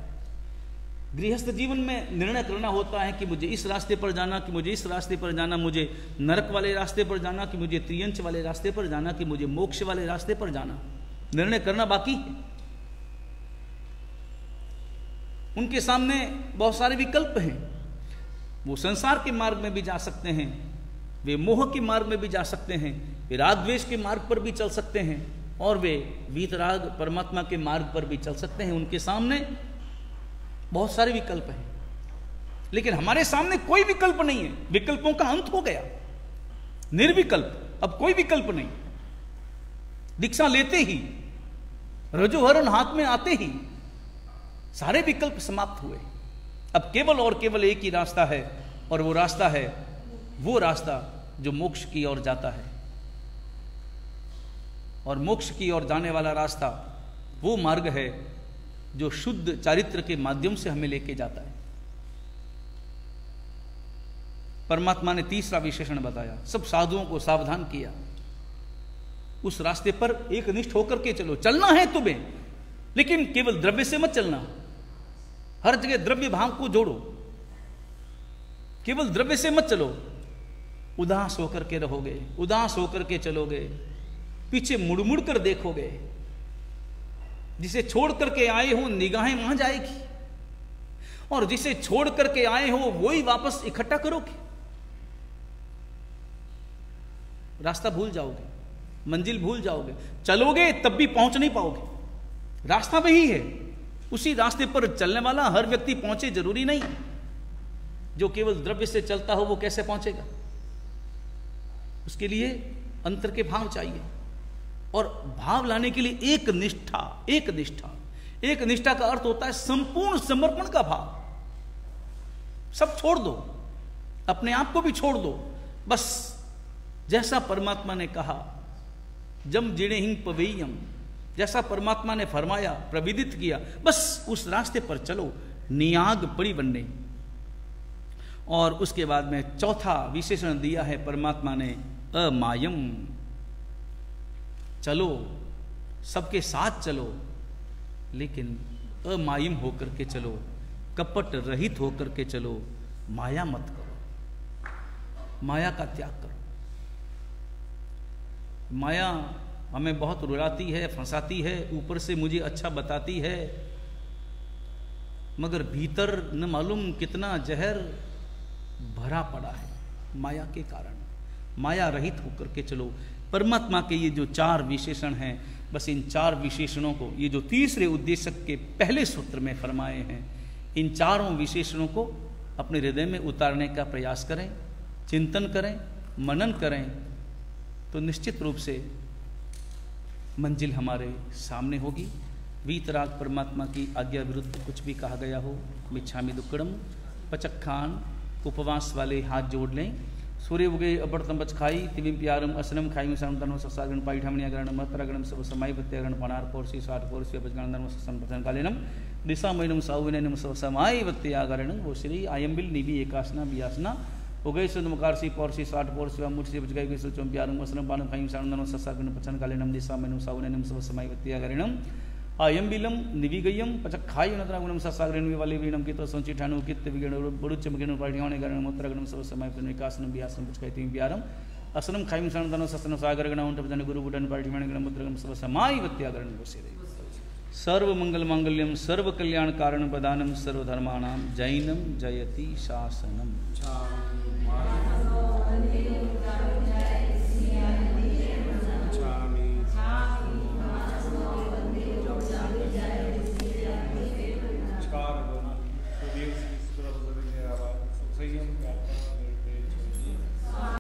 गृहस्थ जीवन में निर्णय करना होता है कि मुझे इस रास्ते पर जाना, कि मुझे इस रास्ते पर जाना, मुझे नरक वाले रास्ते पर जाना, कि मुझे त्रियंच वाले रास्ते पर जाना, कि मुझे मोक्ष वाले रास्ते पर जाना। निर्णय करना बाकी है। उनके सामने बहुत सारे विकल्प हैं। वो संसार के मार्ग में भी जा सकते हैं, वे मोह के मार्ग में भी जा सकते हैं, वे राग द्वेष के मार्ग पर भी चल सकते हैं, और वे वीतराग परमात्मा के मार्ग पर भी चल सकते हैं। उनके सामने बहुत सारे विकल्प हैं, लेकिन हमारे सामने कोई विकल्प नहीं है। विकल्पों का अंत हो गया, निर्विकल्प, अब कोई विकल्प नहीं। दीक्षा लेते ही, रजोहरण हाथ में आते ही सारे विकल्प समाप्त हुए। अब केवल और केवल एक ही रास्ता है, और वो रास्ता है वो रास्ता जो मोक्ष की ओर जाता है। और मोक्ष की ओर जाने वाला रास्ता वो मार्ग है जो शुद्ध चारित्र के माध्यम से हमें लेके जाता है। परमात्मा ने तीसरा विशेषण बताया, सब साधुओं को सावधान किया, उस रास्ते पर एक निष्ठ होकर के चलो। चलना है तुम्हें, लेकिन केवल द्रव्य से मत चलना, हर जगह द्रव्य भाव को जोड़ो। केवल द्रव्य से मत चलो, उदास होकर के रहोगे, उदास होकर के चलोगे, पीछे मुड़ मुड़ कर देखोगे, जिसे छोड़ करके आए हो निगाहें वहां जाएगी, और जिसे छोड़ करके आए हो वही वापस इकट्ठा करोगे। रास्ता भूल जाओगे, मंजिल भूल जाओगे, चलोगे तब भी पहुंच नहीं पाओगे। रास्ता वही है, उसी रास्ते पर चलने वाला हर व्यक्ति पहुंचे जरूरी नहीं। जो केवल द्रव्य से चलता हो वो कैसे पहुंचेगा? उसके लिए अंतर के भाव चाहिए, और भाव लाने के लिए एक निष्ठा, एक निष्ठा। एक निष्ठा का अर्थ होता है संपूर्ण समर्पण का भाव। सब छोड़ दो, अपने आप को भी छोड़ दो, बस जैसा परमात्मा ने कहा, जम जिणे हिंग पवेयम, जैसा परमात्मा ने फरमाया, प्रविदित किया, बस उस रास्ते पर चलो, नियाग परिवन्ने। और उसके बाद में चौथा विशेषण दिया है परमात्मा ने, अमायम। चलो, सबके साथ चलो, लेकिन अमायम होकर के चलो, कपट रहित होकर के चलो, माया मत करो, माया का त्याग करो। माया हमें बहुत रुलाती है, फंसाती है, ऊपर से मुझे अच्छा बताती है, मगर भीतर न मालूम कितना जहर भरा पड़ा है माया के कारण। माया रहित होकर के चलो। परमात्मा के ये जो चार विशेषण हैं, बस इन चार विशेषणों को, ये जो तीसरे उद्देश्य के पहले सूत्र में फरमाए हैं, इन चारों विशेषणों को अपने हृदय में उतारने का प्रयास करें, चिंतन करें, मनन करें, तो निश्चित रूप से मंजिल हमारे सामने होगी। वीतराग परमात्मा की आज्ञा विरुद्ध कुछ भी कहा गया हो, मिच्छामि दुक्कड़म, पचक्खान उपवास वाले हाथ जोड़ लें। सूर्य उगे अबड़तम बच खाई तिविम प्यारम असनम खाई में सनम तनो ससागण पाइठामणिया गणम मतरगणम सब समाई वत्यागण पनार पोरसी साठ पोरसी अपजगण धर्म ससन पथन कालेनम दिशा मैनम साउविनम सब समाई वत्यागण वो श्री आयम्बिल निवि एकासना बियासना उगै सुदमकारसी पोरसी साठ पोरसी अमुर्सी बचगाई के सुचम प्यारम असनम पानम खाई सनम तनो ससागण पथन कालेनम दिशा मैनम साउविनम सब समाई वत्यागणम आयम्बिलम निविगयम पचक्खाय नतरागुणम ससागरण वाले वीणम की तो संचि ठानु कित विगण बड़ुच मगण पाठियाने गण मूत्रगण सब समय पर विकासनम बियासनम पुचकैति प्यारम असनम खाइम सनतन ससन सागरगण उंट जन गुरु बुडन पाठियाने गण मूत्रगण सब समाई वत्यागरण बसेरे। सर्व मंगल मांगल्यम सर्व कल्याण कारण प्रदानम सर्वधर्माणां जैनम जयति शासनम।